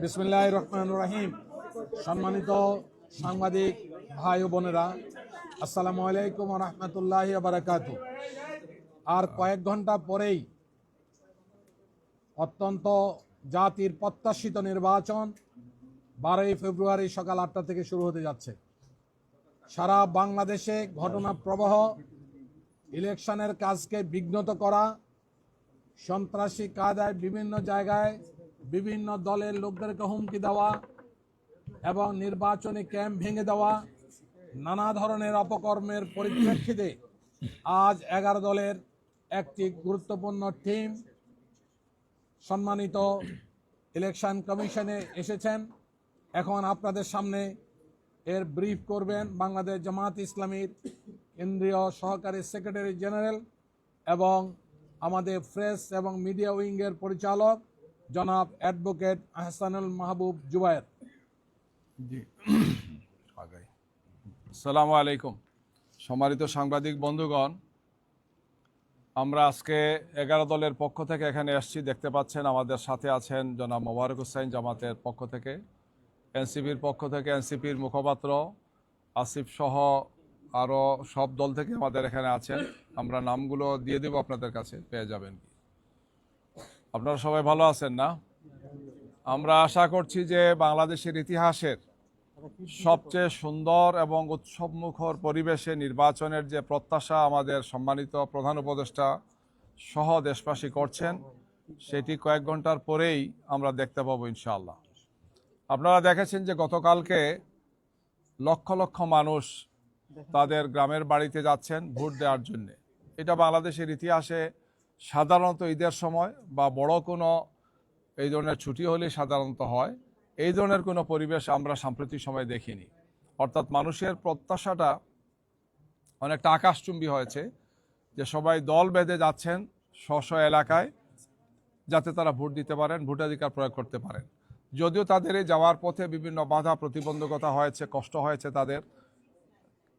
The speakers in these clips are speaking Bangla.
বিসমিল্লাহির রহমানির রহিম। সম্মানিত সাংবাদিক ভাই ও বোনেরা, আসসালামু আলাইকুম ওয়া রাহমাতুল্লাহি ওয়া বারাকাতুহু। আর কয়েক ঘন্টা পরেই অত্যন্ত জাতির প্রত্যাশিত নির্বাচন 12ই ফেব্রুয়ারি সকাল 8টা থেকে শুরু হতে যাচ্ছে। সারা বাংলাদেশে ঘটনা প্রবাহ, ইলেকশনের কাজকে বিঘ্নত করা, সন্ত্রাসী কায়দায় বিভিন্ন জায়গায় বিভিন্ন দলের লোকদেরকে হুমকি দেওয়া এবং নির্বাচনী ক্যাম্প ভেঙে দেওয়া, নানা ধরনের অপকর্মের পরিপ্রেক্ষিতে আজ 11 দলের একটি গুরুত্বপূর্ণ টিম সম্মানিত ইলেকশন কমিশনে এসেছেন। এখন আপনাদের সামনে এর ব্রিফ করবেন বাংলাদেশ জামাত ইসলামীর কেন্দ্রীয় সহকারী সেক্রেটারি জেনারেল এবং আমাদের প্রেস এবং মিডিয়া উইংয়ের পরিচালক জনাব অ্যাডভোকেট আহসানুল মাহবুব জুবায়ের। জি, আসসালামু আলাইকুম। সম্মানিত সাংবাদিক বন্ধুগণ, আমরা আজকে 11 দলের পক্ষ থেকে এখানে এসেছি। দেখতে পাচ্ছেন আমাদের সাথে আছেন জনাব মোবারক হোসেন জামাতের পক্ষ থেকে, এনসিপির পক্ষ থেকে এনসিপির মুখপাত্র আসিফ সহ আরও সব দল থেকে আমাদের এখানে আছেন। আমরা নামগুলো দিয়ে দেব, আপনাদের কাছে পেয়ে যাবেন। আপনারা সবাই ভালো আছেন না? আমরা আশা করছি যে বাংলাদেশের ইতিহাসের সবচেয়ে সুন্দর এবং উৎসবমুখর পরিবেশে নির্বাচনের যে প্রত্যাশা আমাদের সম্মানিত প্রধান উপদেষ্টা সহ দেশবাসী করছেন, সেটি কয়েক ঘন্টার পরেই আমরা দেখতে পাবো ইনশাআল্লাহ। আপনারা দেখেছেন যে গতকালকে লক্ষ লক্ষ মানুষ তাদের গ্রামের বাড়িতে যাচ্ছেন ভোট দেওয়ার জন্য। এটা বাংলাদেশের ইতিহাসে সাধারণত ঈদের সময় বা বড় কোনো এই ধরনের ছুটি হলে সাধারণত হয়, এই ধরনের কোনো পরিবেশ আমরা সাম্প্রতিক সময় দেখিনি। অর্থাৎ মানুষের প্রত্যাশাটা অনেকটা আকাশচুম্বী হয়েছে যে সবাই দল বেঁধে যাচ্ছেন স্ব এলাকায়, যাতে তারা ভোট দিতে পারেন, ভোটাধিকার প্রয়োগ করতে পারেন। যদিও তাদের এই যাওয়ার পথে বিভিন্ন বাধা প্রতিবন্ধকতা হয়েছে, কষ্ট হয়েছে তাদের।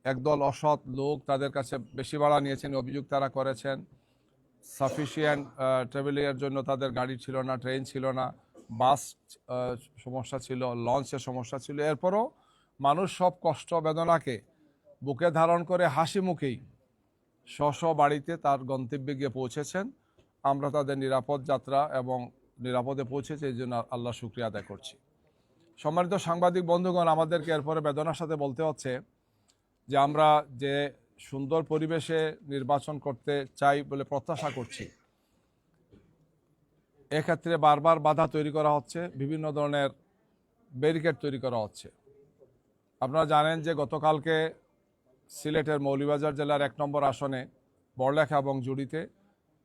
একদল অসৎ লোক তাদের কাছে বেশি ভাড়া নিয়েছেন, অভিযোগ তারা করেছেন। সাফিসিয়েন্ট ট্রাভেলিংয়ের জন্য তাদের গাড়ি ছিল না, ট্রেন ছিল না, বাস সমস্যা ছিল, লঞ্চের সমস্যা ছিল। এরপরও মানুষ সব কষ্ট বেদনাকে বুকে ধারণ করে হাসি মুখেই স্ব বাড়িতে তার গন্তব্যে গিয়ে পৌঁছেছেন। আমরা তাদের নিরাপদ যাত্রা এবং নিরাপদে পৌঁছেছে, এই জন্য আল্লাহ শুকরিয়া আদায় করছি। সম্মানিত সাংবাদিক বন্ধুগণ, আমাদেরকে এরপরে বেদনার সাথে বলতে হচ্ছে যে আমরা যে সুন্দর পরিবেশে নির্বাচন করতে চাই বলে প্রত্যাশা করছি, এক্ষেত্রে বারবার বাধা তৈরি করা হচ্ছে, বিভিন্ন ধরনের ব্যারিকেড তৈরি করা হচ্ছে। আপনারা জানেন যে গতকালকে সিলেটের মৌলভীবাজার জেলার 1 নম্বর আসনে বড়লেখা এবং জুড়িতে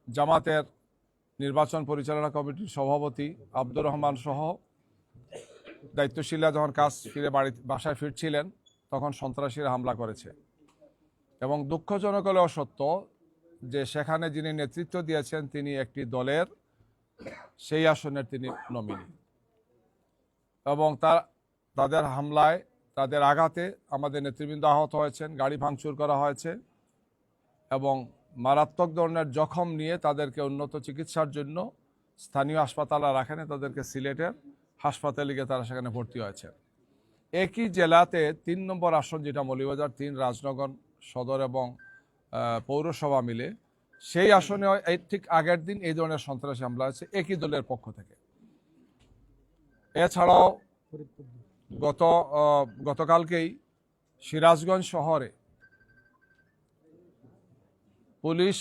জামাতের নির্বাচন পরিচালনা কমিটির সভাপতি আব্দুর রহমান সহ দায়িত্বশীলরা যখন কাজ ফিরে বাসায় ফিরছিলেন, তখন সন্ত্রাসীরা হামলা করেছে। এবং দুঃখজনক হলেও সত্য যে সেখানে যিনি নেতৃত্ব দিয়েছেন তিনি একটি দলের সেই আসনের তিনি নমিনি, এবং তাদের হামলায়, তাদের আঘাতে আমাদের নেতৃবৃন্দ আহত হয়েছেন, গাড়ি ভাঙচুর করা হয়েছে এবং মারাত্মক ধরনের জখম নিয়ে তাদেরকে উন্নত চিকিৎসার জন্য স্থানীয় হাসপাতালে রাখেন, তাদেরকে সিলেটের হাসপাতালে গিয়ে তারা সেখানে ভর্তি হয়েছে। একই জেলাতে 3 নম্বর আসন, যেটা মৌলভীবাজার 3 রাজনগর সদর এবং পৌরসভা মিলে, সেই আসনে ঠিক আগের দিন এই ধরনের সন্ত্রাসী হামলা হয়েছে একই দলের পক্ষ থেকে। এছাড়াও গতকালকেই সিরাজগঞ্জ শহরে পুলিশ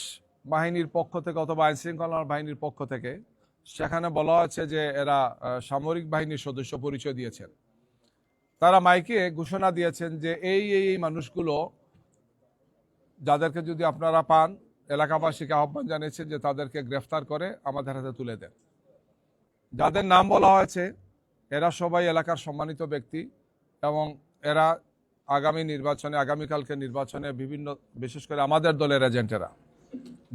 বাহিনীর পক্ষ থেকে অথবা আইনশৃঙ্খলা বাহিনীর পক্ষ থেকে সেখানে বলা হয়েছে যে এরা সামরিক বাহিনীর সদস্য পরিচয় দিয়েছেন। তারা মাইকে ঘোষণা দিয়েছেন যে এই মানুষগুলো যাদেরকে যদি আপনারা পান, এলাকাবাসীকে আহ্বান জানিয়েছেন যে তাদেরকে গ্রেফতার করে আমাদের হাতে তুলে দেন। যাদের নাম বলা হয়েছে এরা সবাই এলাকার সম্মানিত ব্যক্তি এবং এরা আগামীকালকে নির্বাচনে বিভিন্ন, বিশেষ করে আমাদের দলের এজেন্টেরা,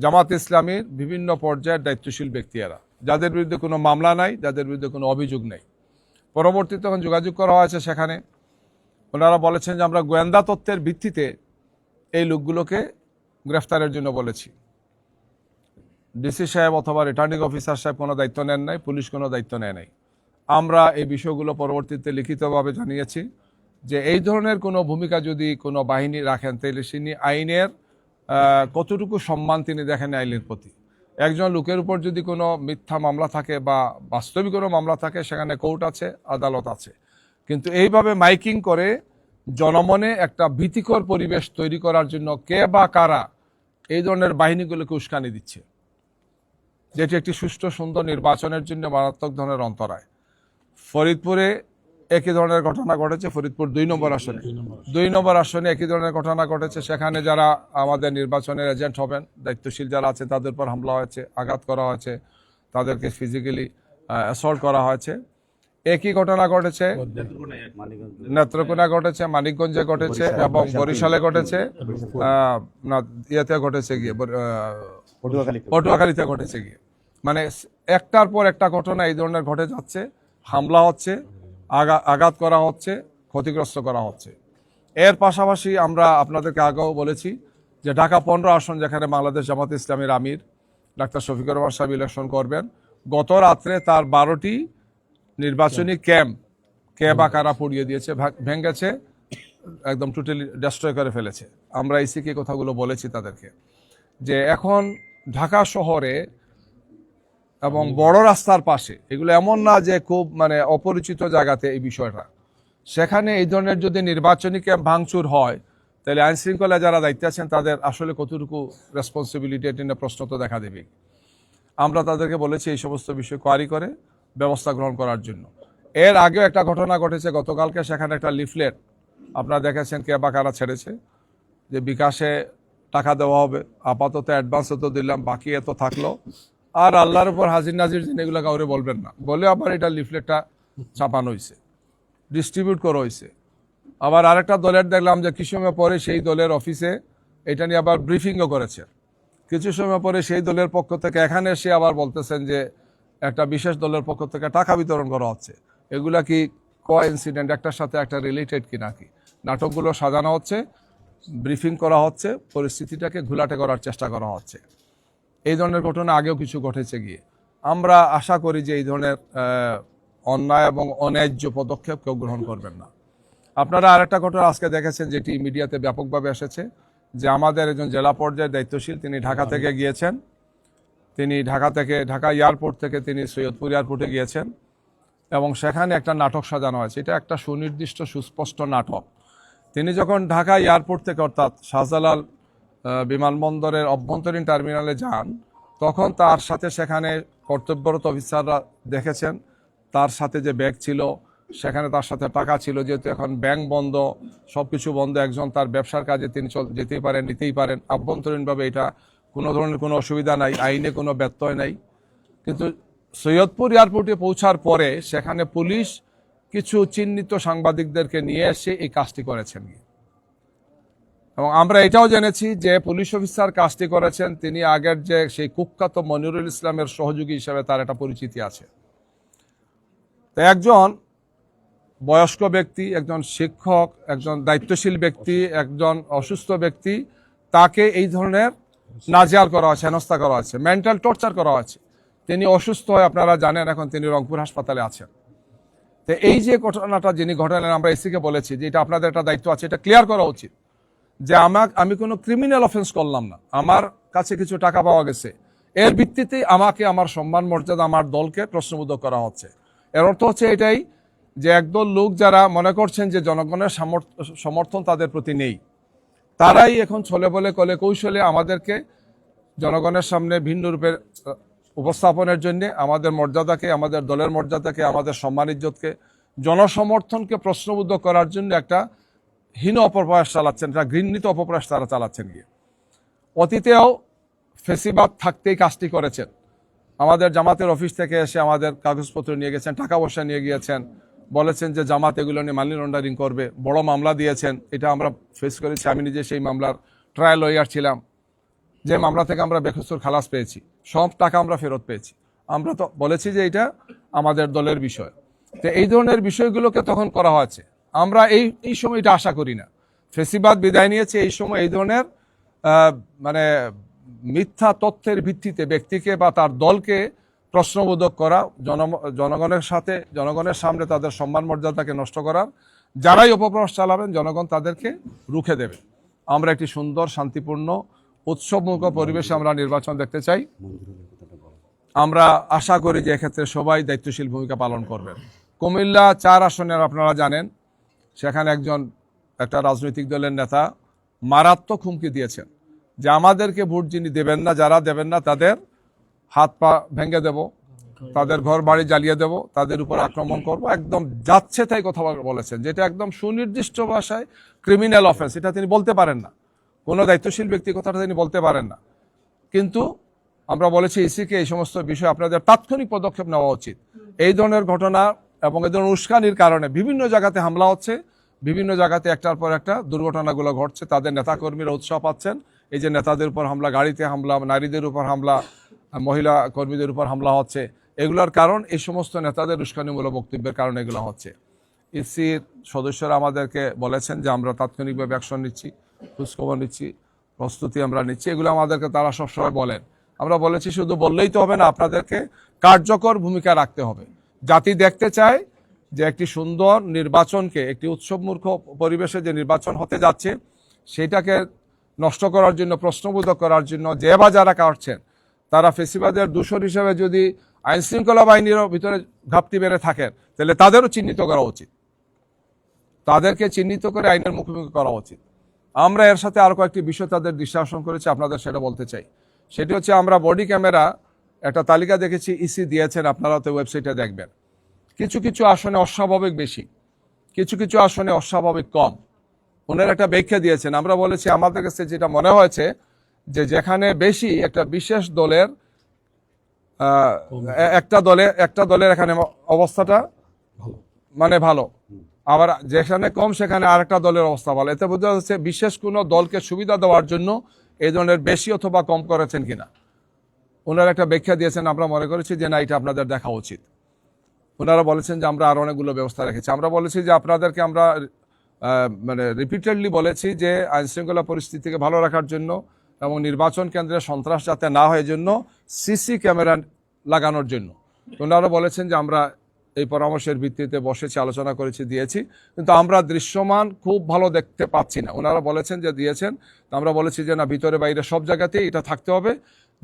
জামাত ইসলামীর বিভিন্ন পর্যায়ের দায়িত্বশীল ব্যক্তি এরা, যাদের বিরুদ্ধে কোনো মামলা নাই, যাদের বিরুদ্ধে কোনো অভিযোগ নেই। পরবর্তীতে যখন যোগাযোগ করা হয়েছে সেখানে ওনারা বলেছেন যে আমরা গোয়েন্দা তথ্যের ভিত্তিতে এই লোকগুলোকে গ্রেফতারের জন্য বলেছি। ডিসি সাহেব অথবা রিটার্নিং অফিসার সাহেব কোনো দায়িত্ব নেন নাই, পুলিশ কোনো দায়িত্ব নেয় নাই। আমরা এই বিষয়গুলো পরবর্তীতে লিখিতভাবে জানিয়েছি যে এই ধরনের কোনো ভূমিকা যদি কোনো বাহিনী রাখেন তাহলে তিনি আইনের কতটুকু সম্মান তিনি দেখেন আইনের প্রতি। একজন লোকের উপর যদি কোনো মিথ্যা মামলা থাকে বা বাস্তবিক কোনো মামলা থাকে, সেখানে কোর্ট আছে, আদালত আছে, কিন্তু এইভাবে মাইকিং করে জনমনে একটা ভীতিকর পরিবেশ তৈরি করার জন্য কে বা কারা এই ধরনের বাহিনীগুলোকে উস্কানি দিচ্ছে, যেটি একটি সুষ্ঠু সুন্দর নির্বাচনের জন্য মারাত্মক ধরনের অন্তরায়। ফরিদপুরে একই ধরনের ঘটনা ঘটেছে, ফরিদপুর 2 নম্বর আসনে একই ধরনের ঘটনা ঘটেছে। সেখানে যারা আমাদের নির্বাচনের এজেন্ট হবেন, দায়িত্বশীল যারা আছে, তাদের উপর হামলা হয়েছে, আঘাত করা হয়েছে, তাদেরকে ফিজিক্যালি অ্যাসল্ট করা হয়েছে। একই ঘটনা ঘটেছে নেত্রকোনা ঘটেছে, মানিকগঞ্জে ঘটেছে এবং বরিশালে ঘটেছে, ইয়েতে ঘটেছে গিয়ে পটুয়াখালীতে ঘটেছে গিয়ে। মানে একটার পর একটা ঘটনা এই ধরনের ঘটে যাচ্ছে, হামলা হচ্ছে, আঘাত করা হচ্ছে, ক্ষতিগ্রস্ত করা হচ্ছে। এর পাশাপাশি আমরা আপনাদেরকে আগেও বলেছি যে ঢাকা 15 আসন, যেখানে বাংলাদেশ জামাত ইসলামীর আমির ডাক্তার শফিকুর রহমান সাহেব ইলেকশন করবেন, গত রাত্রে তার 12টি নির্বাচনী ক্যাম্প কে বা কারা পুড়িয়ে দিয়েছে, ভেঙেছে, একদম টোটালি ডেস্ট্রয় করে ফেলেছে। আমরা ইসিকে কথাগুলো বলেছি তাদেরকে যে এখন ঢাকা শহরে এবং বড় রাস্তার পাশে, এগুলো এমন না যে খুব মানে অপরিচিত জায়গাতে এই বিষয়টা, সেখানে এই ধরনের যদি নির্বাচনী ক্যাম্প ভাঙচুর হয় তাহলে আইন শৃঙ্খলা যারা দায়িত্বে আছেন তাদের আসলে কতটুকু রেসপন্সিবিলিটি, এটি নিয়ে প্রশ্ন তো দেখা দেবে। আমরা তাদেরকে বলেছি এই সমস্ত বিষয় কোয়ারি করে ব্যবস্থা গ্রহণ করার জন্য। এর আগেও একটা ঘটনা ঘটেছে গতকালকে, সেখানে একটা লিফলেট আপনারা দেখেছেন কে বা কারা ছেড়েছে যে বিকাশে টাকা দেওয়া হবে, আপাতত অ্যাডভান্স তো দিলাম, বাকি এত থাকলো, আর আল্লাহর উপর হাজির নাজির দিন, এগুলো কাউরে বলবেন না বলে আবার এটা লিফলেটটা ছাপানো হয়েছে, ডিস্ট্রিবিউট করা হয়েছে। আবার আরেকটা দলের দেখলাম যে কিছু সময় পরে সেই দলের অফিসে এটা নিয়ে আবার ব্রিফিংও করেছে। কিছু সময় পরে সেই দলের পক্ষ থেকে এখানে এসে আবার বলতেছেন যে একটা বিশেষ দলের পক্ষ থেকে টাকা বিতরণ করা হচ্ছে। এগুলা কি কোইন্সিডেন্ট, একটার সাথে একটা রিলেটেড কি নাকি? নাটকগুলো সাজানো হচ্ছে, ব্রিফিং করা হচ্ছে, পরিস্থিতিটাকে ঘোলাটে করার চেষ্টা করা হচ্ছে। এই ধরনের ঘটনা আগেও কিছু ঘটেছে গিয়ে। আমরা আশা করি যে এই ধরনের অন্যায় এবং অন্যায্য পদক্ষেপ কেউ গ্রহণ করবেন না। আপনারা আরেকটা ঘটনা আজকে দেখেছেন, যেটি মিডিয়াতে ব্যাপকভাবে এসেছে, যে আমাদের একজন জেলা পর্যায়ের দায়িত্বশীল তিনি ঢাকা থেকে গিয়েছেন, তিনি ঢাকা এয়ারপোর্ট থেকে তিনি সৈয়দপুর এয়ারপোর্টে গিয়েছেন এবং সেখানে একটা নাটক সাজানো হয়েছে। এটা একটা সুনির্দিষ্ট সুস্পষ্ট নাটক। তিনি যখন ঢাকা এয়ারপোর্ট থেকে অর্থাৎ শাহজালাল বিমানবন্দরের অভ্যন্তরীণ টার্মিনালে যান, তখন তার সাথে সেখানে কর্তব্যরত অফিসাররা দেখেছেন তার সাথে যে ব্যাগ ছিল, সেখানে তার সাথে টাকা ছিল। যেহেতু এখন ব্যাংক বন্ধ, সব কিছু বন্ধ, একজন তার ব্যবসার কাজে তিনি যেতেই পারেন, নিতেই পারেন, আভ্যন্তরীণভাবে এটা কোনো ধরনের কোনো অসুবিধা নাই, আইনে কোনো ব্যত্যয় নাই। কিন্তু সৈয়দপুর এয়ারপোর্টে পৌঁছার পরে সেখানে পুলিশ কিছু চিহ্নিত সাংবাদিকদেরকে নিয়ে এসে এই কাজটি করেছেন। এবং আমরা এটাও জেনেছি যে পুলিশ অফিসার কাজটি করেছেন, তিনি আগের যে সেই কুখ্যাত মনিরুল ইসলামের সহযোগী হিসেবে তার একটা পরিচিতি আছে। তো একজন বয়স্ক ব্যক্তি, একজন শিক্ষক, একজন দায়িত্বশীল ব্যক্তি, একজন অসুস্থ ব্যক্তি, তাকে এই ধরনের নাজেহাল করা হয়েছে, হেনস্থা করা হয়েছে, মেন্টাল টর্চার করা হয়েছে। তিনি অসুস্থ হয়ে, আপনারা জানেন, এখন তিনি রংপুর হাসপাতালে আছেন। তো এই যে ঘটনাটা যিনি ঘটালেন, আমরা এসিকে বলেছি যে এটা আপনাদের একটা দায়িত্ব আছে, এটা ক্লিয়ার করা উচিত যে আমি কোনো ক্রিমিনাল অফেন্স করলাম না, আমার কাছে কিছু টাকা পাওয়া গেছে, এর ভিত্তিতে আমাকে আমার সম্মান মর্যাদা, আমার দলকে প্রশ্নবোধক করা হচ্ছে। এর অর্থ হচ্ছে এটাই যে একদল লোক যারা মনে করছেন যে জনগণের সমর্থন তাদের প্রতি নেই, তারাই এখন ছলে বলে কলে কৌশলে আমাদেরকে জনগণের সামনে ভিন্ন রূপে উপস্থাপনের জন্য আমাদের মর্যাদাকে, আমাদের দলের মর্যাদাকে, আমাদের সম্মান ইজ্জতকে, জনসমর্থনকে প্রশ্নবুদ্ধ করার জন্য একটা হীন অপপ্রয়াস চালাচ্ছেন, একটা ঘৃণিত অপপ্রয়াস তারা চালাচ্ছেন গিয়ে। অতীতেও ফেসিবাদ থাকতেই কাজটি করেছেন। আমাদের জামাতের অফিস থেকে এসে আমাদের কাগজপত্র নিয়ে গেছেন, টাকা পয়সা নিয়ে গিয়েছেন, বলেছেন যে জামাত এগুলো নিয়ে মানি লন্ডারিং করবে, বড় মামলা দিয়েছেন। এটা আমরা ফেস করেছি, আমি নিজে সেই মামলার ট্রায়াল লয়ার ছিলাম, যে মামলা থেকে আমরা বেকসুর খালাস পেয়েছি, সব টাকা আমরা ফেরত পেয়েছি। আমরা তো বলেছি যে এটা আমাদের দলের বিষয়। তো এই ধরনের বিষয়গুলোকে তখন করা হয়েছে। আমরা এই সময়টা আশা করি না। ফেসিবাদ বিদায় নিয়েছে, এই সময় এই ধরনের মানে মিথ্যা তথ্যের ভিত্তিতে ব্যক্তিকে বা তার দলকে প্রশ্নবোধক করা, জনগণের সামনে তাদের সম্মান মর্যাদাকে নষ্ট করার যারাই অপপ্রয়াস চালাবেন জনগণ তাদেরকে রুখে দেবে। আমরা একটি সুন্দর শান্তিপূর্ণ উৎসবমুখর পরিবেশে আমরা নির্বাচন দেখতে চাই। আমরা আশা করি যে এক্ষেত্রে সবাই দায়িত্বশীল ভূমিকা পালন করবেন। কুমিল্লা 4 আসনের আপনারা জানেন, সেখানে একটা রাজনৈতিক দলের নেতা মারাত্মক হুমকি দিয়েছেন যে আমাদেরকে ভোট যিনি দেবেন না, যারা দেবেন না তাদের হাত পা ভেঙে দেব, তাদের ঘর বাড়ি জ্বালিয়ে দেব, তাদের উপর আক্রমণ করব, একদম যাচ্ছে তাই কথা বলেছেন, যেটা একদম সুনির্দিষ্ট ভাষায় ক্রিমিনাল অফেন্স। এটা তিনি বলতে পারেন না, কোনো দায়িত্বশীল ব্যক্তি কথাটা তিনি বলতে পারেন না। কিন্তু আমরা বলেছি ইসিকে এই সমস্ত বিষয়ে আপনাদের তাৎক্ষণিক পদক্ষেপ নেওয়া উচিত। এই ধরনের ঘটনা এবং এই ধরনের উস্কানির কারণে বিভিন্ন জায়গাতে হামলা হচ্ছে, বিভিন্ন জায়গাতে একটার পর একটা দুর্ঘটনাগুলো ঘটছে, তাদের নেতাকর্মীরা উৎসাহ পাচ্ছেন। এই যে নেতাদের উপর হামলা, গাড়িতে হামলা, নারীদের উপর হামলা, মহিলা কর্মীদের উপর হামলা হচ্ছে, এগুলোর কারণ এই সমস্ত নেতাদের উস্কানিমূলক বক্তব্যের কারণে এগুলো হচ্ছে। ইসির সদস্যরা আমাদেরকে বলেছেন যে আমরা তাৎক্ষণিকভাবে অ্যাকশন নিচ্ছি, খোঁজখবর নিচ্ছি, প্রস্তুতি আমরা নিচ্ছি, এগুলো আমাদেরকে তারা সবসময় বলেন। আমরা বলেছি শুধু বললেই তো হবে না, আপনাদেরকে কার্যকর ভূমিকা রাখতে হবে। জাতি দেখতে চায় যে একটি সুন্দর নির্বাচনকে, একটি উৎসবমুখর পরিবেশে যে নির্বাচন হতে যাচ্ছে সেটাকে নষ্ট করার জন্য, প্রশ্নবোধক করার জন্য যে বা যারা কাটছেন তারা ফেসিবাদের দূষণ হিসেবে যদি আইনশৃঙ্খলা বাহিনীর ভিতরে ঘাপটি বেড়ে থাকেন তাহলে তাদেরও চিহ্নিত করা উচিত, তাদেরকে চিহ্নিত করে আইনের মুখোমুখি করা উচিত। আমরা এর সাথে আরো কয়েকটি বিষয় তাদের দৃষ্টি আকর্ষণ করেছি, আপনাদের সেটা বলতে চাই। সেটি হচ্ছে আমরা বডি ক্যামেরা একটা তালিকা দেখেছি, ইসি দিয়েছেন, আপনারা তো ওয়েবসাইটে দেখবেন। কিছু কিছু আসনে অস্বাভাবিক বেশি, কিছু কিছু আসনে অস্বাভাবিক কম। ওনার একটা ব্যাখ্যা দিয়েছেন। আমরা বলেছি আমাদের কাছে যেটা মনে হয়েছে যে যেখানে বেশি একটা বিশেষ দলের একটা দলের এখানে অবস্থাটা মানে ভালো, আবার যেখানে কম সেখানে আরেকটা দলের অবস্থা ভালো। এতে বোঝা যাচ্ছে বিশেষ কোনো দলকে সুবিধা দেওয়ার জন্য এই ধরনের বেশি অথবা কম করেছেন কিনা। ওনারা একটা ব্যাখ্যা দিয়েছেন, আমরা মনে করেছি যে না, এটা আপনাদের দেখা উচিত। ওনারা বলেছেন যে আমরা আরো অনেকগুলো ব্যবস্থা রেখেছি। আমরা বলেছি যে আপনাদেরকে আমরা মানে রিপিটেডলি বলেছি যে আইনশৃঙ্খলা পরিস্থিতিকে ভালো রাখার জন্য এবং নির্বাচন কেন্দ্রে সন্ত্রাস যাতে না হয় জন্য সিসি ক্যামেরা লাগানোর জন্য। ওনারা বলেছেন যে আমরা এই পরামর্শের ভিত্তিতে বসেছি, আলোচনা করেছি, দিয়েছি, কিন্তু আমরা দৃশ্যমান খুব ভালো দেখতে পাচ্ছি না। ওনারা বলেছেন যে দিয়েছেন, আমরা বলেছি যে না, ভিতরে বাইরে সব জায়গাতেই এটা থাকতে হবে,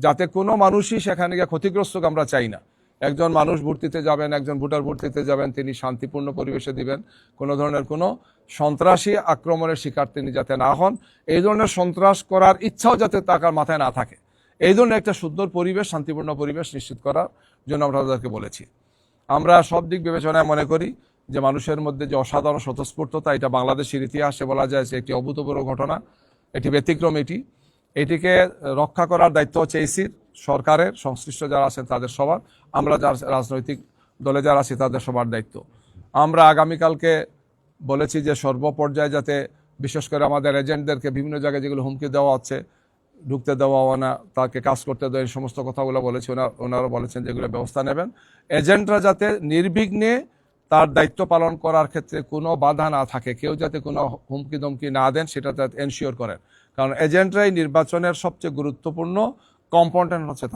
যাতে কোনো মানুষই সেখানে গিয়ে ক্ষতিগ্রস্ত আমরা চাই না। একজন মানুষ ভোট দিতে যাবেন, একজন ভোটার ভোট দিতে যাবেন, তিনি শান্তিপূর্ণ পরিবেশে দিবেন, কোনো ধরনের কোনো সন্ত্রাসী আক্রমণের শিকার তিনি যাতে না হন, এই ধরনের সন্ত্রাস করার ইচ্ছাও যাতে তার মাথায় না থাকে, এই ধরনের একটা সুন্দর পরিবেশ, শান্তিপূর্ণ পরিবেশ নিশ্চিত করার জন্য আমরা তাদেরকে বলেছি। আমরা সব দিক বিবেচনায় মনে করি যে মানুষের মধ্যে যে অসাধারণ স্বতঃস্ফূর্ততা, এটা বাংলাদেশের ইতিহাসে বলা যায় যে একটি অভূতপূর্ব ঘটনা, এটি ব্যতিক্রম। এটিকে রক্ষা করার দায়িত্ব হচ্ছে ইসির, সরকারের, সংশ্লিষ্ট যারা আছেন তাদের সবার, আমরা যারা রাজনৈতিক দলে যারা আছি তাদের সবার দায়িত্ব। আমরা আগামীকালকে বলেছি যে সর্বপর্যায়ে যাতে বিশেষ করে আমাদের এজেন্টদেরকে বিভিন্ন জায়গায় যেগুলো হুমকি দেওয়া হচ্ছে, ঢুকতে দেওয়া না, তাকে কাজ করতে দেওয়া, এই সমস্ত কথাগুলো বলেছি। ওনারা বলেছেন যেগুলো ব্যবস্থা নেবেন। এজেন্টরা যাতে নির্বিঘ্নে তার দায়িত্ব পালন করার ক্ষেত্রে কোনো বাধা না থাকে, কেউ যাতে কোনো হুমকি ধমকি না দেন সেটা যাতে এনশিওর করেন। কারণ এজেন্টরাই নির্বাচনের সবচেয়ে গুরুত্বপূর্ণ কম্পোনেন্ট হচ্ছে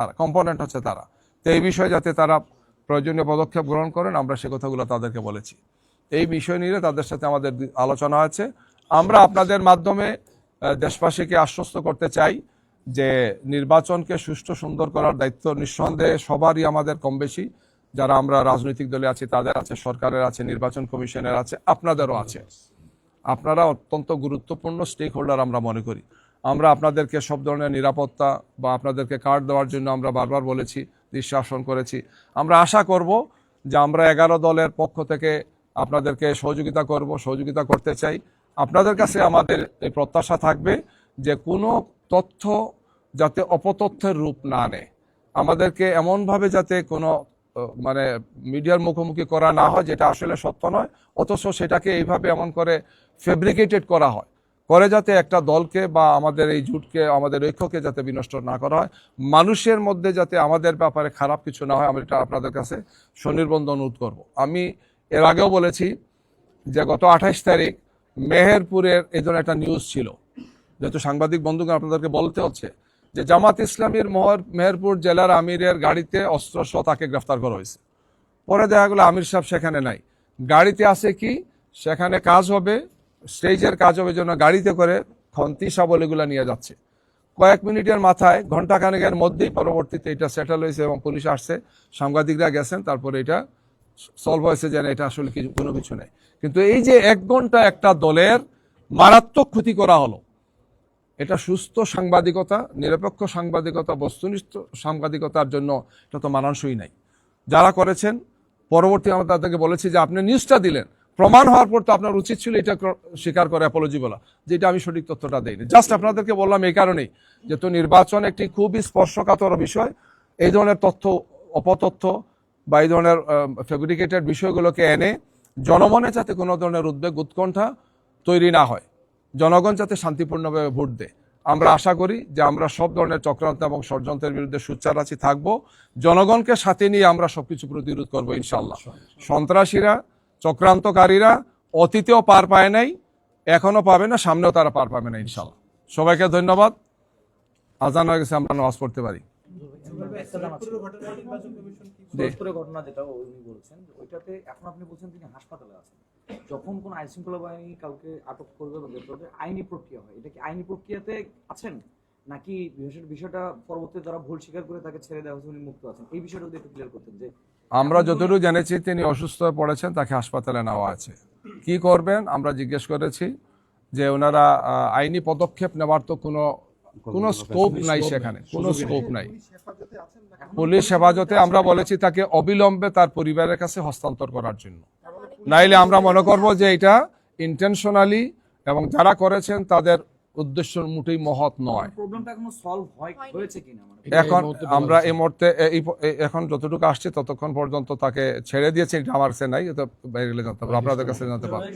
তারা। তো এই বিষয়ে যাতে তারা প্রয়োজনীয় পদক্ষেপ গ্রহণ করেন, আমরা সে কথাগুলো তাদেরকে বলেছি। এই বিষয় নিয়ে তাদের সাথে আমাদের আলোচনা হয়েছে। আমরা আপনাদের মাধ্যমে দেশবাসীকে আশ্বস্ত করতে চাই যে নির্বাচনকে সুষ্ঠু সুন্দর করার দায়িত্ব নিঃসন্দেহে সবারই আমাদের কম বেশি, যারা আমরা রাজনৈতিক দলে আছি তাদের আছে, সরকারের আছে, নির্বাচন কমিশনের আছে, আপনাদেরও আছে। আপনারা অত্যন্ত গুরুত্বপূর্ণ স্টেক হোল্ডার আমরা মনে করি। আমরা আপনাদেরকে সব ধরনের নিরাপত্তা বা আপনাদেরকে কার্ড দেওয়ার জন্য আমরা বারবার বলেছি, দৃষ্টি আকর্ষণ করেছি। আমরা আশা করব যে আমরা 11 দলের পক্ষ থেকে আপনাদেরকে সহযোগিতা করতে চাই। আপনাদের কাছে আমাদের এই প্রত্যাশা থাকবে যে কোনো তথ্য যাতে অপতথ্যের রূপ না নেয়, আমাদেরকে এমনভাবে যাতে কোনো মানে মিডিয়ার মুখোমুখি করা না হয় যেটা আসলে সত্য নয়, অথচ সেটাকে এইভাবে এমন করে ফেব্রিকেটেড করা হয়, করে যাতে একটা দলকে বা আমাদের এই জোটকে, আমাদের ঐক্যকে যাতে বিনষ্ট না করা হয়, মানুষের মধ্যে যাতে আমাদের ব্যাপারে খারাপ কিছু না হয়, আমরা এটা আপনাদের কাছে সনির্বন্ধ অনুরোধ করব। আমি এর আগেও বলেছি যে গত 28 তারিখ মেহেরপুরের এই ধরনের একটা নিউজ ছিল, যেহেতু সাংবাদিক বন্ধুগণ আপনাদেরকে বলতে হচ্ছে যে জামাত ইসলামীর মেহেরপুর জেলার আমিরের গাড়িতে অস্ত্রসহ তাকে গ্রেফতার করা হয়েছে। পরে দেখা গেলো আমির সাহেব সেখানে নাই, গাড়িতে আছে কি সেখানে কাজ হবে, স্টেজের কাজ হবে জন্য গাড়িতে করে খন্তি শাবল এগুলো নিয়ে যাচ্ছে। কয়েক মিনিটের মাথায় ঘন্টাখানেকের মধ্যেই পরবর্তীতে এটা সেটেল হয়েছে এবং পুলিশ আসছে, সাংবাদিকরা গেছেন, তারপরে এটা সলভ হয়েছে যে এটা আসলে কোনো কিছু নেই। কিন্তু এই যে 1 ঘন্টা একটা দলের মারাত্মক ক্ষতি করা হলো, এটা সুস্থ সাংবাদিকতা, নিরপেক্ষ সাংবাদিকতা, বস্তুনিষ্ঠ সাংবাদিকতার জন্য এটা তো মানানসই নাই। যারা করেছেন পরবর্তী আমরা তাদেরকে বলেছি যে আপনি নিউজটা দিলেন, প্রমাণ হওয়ার পর তো আপনার উচিত ছিল এটা স্বীকার করে অ্যাপোলজি বলা, যেটা আমি সঠিক তথ্যটা দেইনি। জাস্ট আপনাদেরকে বললাম এই কারণেই, যেহেতু নির্বাচন একটি খুবই স্পর্শকাতর বিষয়, এই ধরনের তথ্য, অপতথ্য বা এই ধরনের ফেব্রিকেটেড বিষয়গুলোকে এনে জনমনে যাতে কোনো ধরনের উদ্বেগ উৎকণ্ঠা তৈরি না হয়, জনগণ যাতে শান্তিপূর্ণভাবে ভোট দেয়। আমরা আশা করি যে আমরা সব ধরনের চক্রান্ত এবং ষড়যন্ত্রের বিরুদ্ধে সোচ্চার আছি, থাকবো, জনগণকে সাথে নিয়ে আমরা সবকিছু প্রতিরোধ করবো ইনশাল্লাহ। সন্ত্রাসীরা, চক্রান্তকারীরা অতীতেও পার পায় নাই, এখনো পাবে না, সামনেও তারা পার পাবে না ইনশাল্লাহ। সবাইকে ধন্যবাদ। আজান হয়ে গেছে, আমরা নামাজ পড়তে পারি। ঘটনা যেটা উনি বলছেন ওইটাতে এখন আপনি বলছেন তিনি হাসপাতালে আছেন, যখন কোন আইন শৃঙ্খলা বাহিনী কাউকে আটক করবে বা গ্রেফতার করবে আইনি প্রক্রিয়া হয়, এটা কি আইনি প্রক্রিয়াতে আছেন নাকি বিষয়টা পরবর্তীতে যারা ভুল স্বীকার করে তাকে ছেড়ে দেওয়া হয়েছে উনি মুক্ত আছেন? এই বিষয়টা যদি একটু ক্লিয়ার করতেন। যে আমরা যতটুকু জেনেছি তিনি অসুস্থ হয়ে পড়েছেন, তাকে হাসপাতালে নেওয়া আছে। কি করবেন আমরা জিজ্ঞেস করেছি যে ওনারা আইনি পদক্ষেপ নেওয়ার তো কোনো স্কোপ নাই, সেখানে কোনো স্কোপ নাই। পুলিশ হেফাজতে আমরা বলেছি তাকে অবিলম্বে তার পরিবারের কাছে হস্তান্তর করার জন্য, নাইলে আমরা মনে করব যে এটা ইন্টেনশনালি এবং যারা করেছেন তাদের উদ্দেশ্য মোটেই মহৎ নয়। প্রবলেমটা এখনো সলভ হয়েছে কিনা এখন আমরা এই মুহূর্তে এখন যতটুকু আসছে ততক্ষণ পর্যন্ত তাকে ছেড়ে দিয়েছে, এটা আমার কাছে নাই, এটা বাইরে জানতে পারবো, আপনাদের কাছে জানতে পারবো।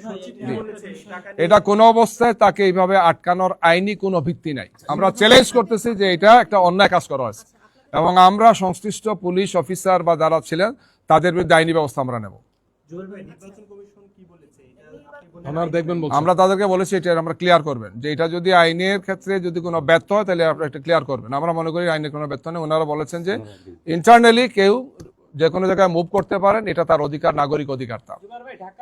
এটা কোনো অবস্থায় তাকে এইভাবে আটকানোর আইনি কোনো ভিত্তি নাই। আমরা চ্যালেঞ্জ করতেছি যে এটা একটা অন্যায় কাজ করা হয়েছে এবং আমরা সংশ্লিষ্ট পুলিশ অফিসার বা যারা ছিলেন তাদের বিরুদ্ধে আইনি ব্যবস্থা আমরা নেব। আমরা তাদেরকে বলেছি এটা আমরা ক্লিয়ার করবেন, যে এটা যদি আইনের ক্ষেত্রে যদি কোনো ব্যর্থ হয় তাহলে আপনারা এটা ক্লিয়ার করবেন। আমরা মনে করি আইনের কোনো ব্যর্থ নেই। ওনারা বলেছেন যে ইন্টারনালি কেউ যে কোনো জায়গায় মুভ করতে পারেন, এটা তার অধিকার, নাগরিক অধিকার। তা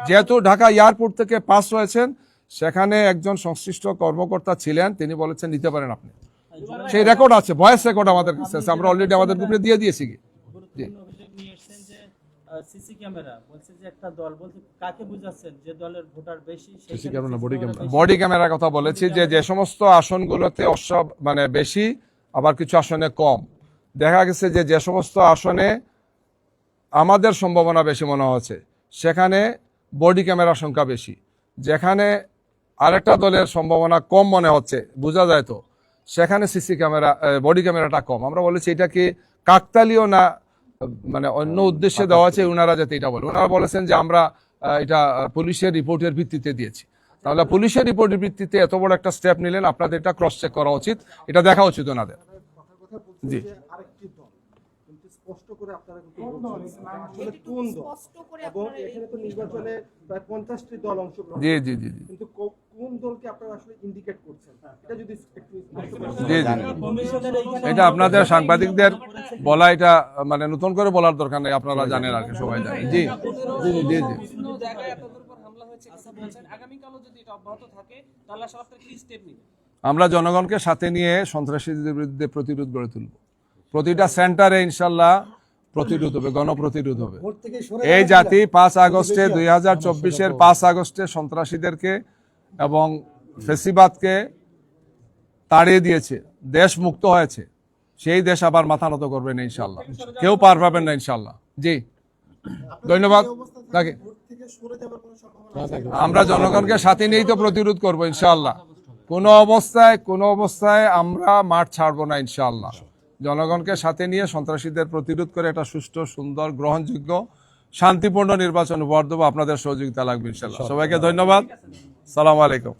যেহেতু ঢাকা এয়ারপোর্ট থেকে পাস হয়েছেন, সেখানে একজন সংশ্লিষ্ট কর্মকর্তা ছিলেন, তিনি বলেছেন নিতে পারেন আপনি, সেই রেকর্ড আছে, ভয়েস রেকর্ড আমাদের কাছে আছে, আমরা অলরেডি আমাদের গ্রুপে দিয়ে দিয়েছি। সিসি ক্যামেরা বলছে যে একটা দল বলতে কাকে বুঝাচ্ছেন যে দলের ভোটার বেশি? সিসি ক্যামেরা, বডি ক্যামেরার কথা বলেছি, যে সমস্ত আসনগুলোতে মানে বেশি, আবার কিছু আসনে কম। দেখা গেছে যে সমস্ত আসনে আমাদের সম্ভাবনা বেশি মনে হচ্ছে সেখানে বডি ক্যামেরার সংখ্যা বেশি, যেখানে আরেকটা দলের সম্ভাবনা কম মনে হচ্ছে, বোঝা যায় তো, সেখানে সিসি ক্যামেরা, বডি ক্যামেরাটা কম। আমরা বলেছি এটা কি কাকতালীয় না মানে অন্য উদ্দেশ্যে দেওয়া আছে, ওনারা যাতে এটা বলে। ওনারা বলেছেন যে আমরা এটা পুলিশের রিপোর্টের ভিত্তিতে দিয়েছি। তাহলে পুলিশের রিপোর্টের ভিত্তিতে এত বড় একটা স্টেপ নিলেন, আপনাদের এটা ক্রস চেক করা উচিত, এটা দেখা উচিত ওনাদের। জি স্পষ্ট করে আপনারা আসলে কোন দল, এবং এখানে তো নির্বাচনে প্রায় 50টি দল অংশগ্রহণ, জি জি জি কিন্তু কোন দলকে আপনারা আসলে ইন্ডিকেট করছেন এটা যদি একটু জি জি এটা আপনাদের সাংবাদিকদের বলা, এটা মানে নতুন করে বলার দরকার নেই, আপনারা জানেন আর কি, সবাই জানেন। জি জি জি জি আমরা জনগণকে সাথে নিয়ে সন্ত্রাসীদের বিরুদ্ধে প্রতিরোধ গড়ে তুলব। প্রতিটা সেন্টারে ইনশাল্লাহ প্রতিরোধ হবে, গণপ্রতিরোধ হবে। এই জাতি 5 আগস্টে 2024-এর 5 আগস্টে সন্ত্রাসীদেরকে এবং ফেসিবাদকে তাড়িয়ে দিয়েছে, দেশ মুক্ত হয়েছে, সেই দেশ আবার মাথা নত করবে না ইনশাল্লাহ, কেউ পার পাবেন না ইনশাল্লাহ। জি ধন্যবাদ তাকে। আমরা জনগণকে সাথে নিয়েই তো প্রতিরোধ করবো ইনশাল্লাহ। কোনো অবস্থায় আমরা মাঠ ছাড়বো না ইনশাল্লাহ। জনগণকে সাথে নিয়ে সন্ত্রাসীদের প্রতিরোধ করে একটা সুষ্ঠু, সুন্দর, গ্রহণযোগ্য, শান্তিপূর্ণ নির্বাচন উপহার দেবো। আপনাদের সহযোগিতা লাগবে ইনশাল্লাহ। সবাইকে ধন্যবাদ। সালাম আলাইকুম।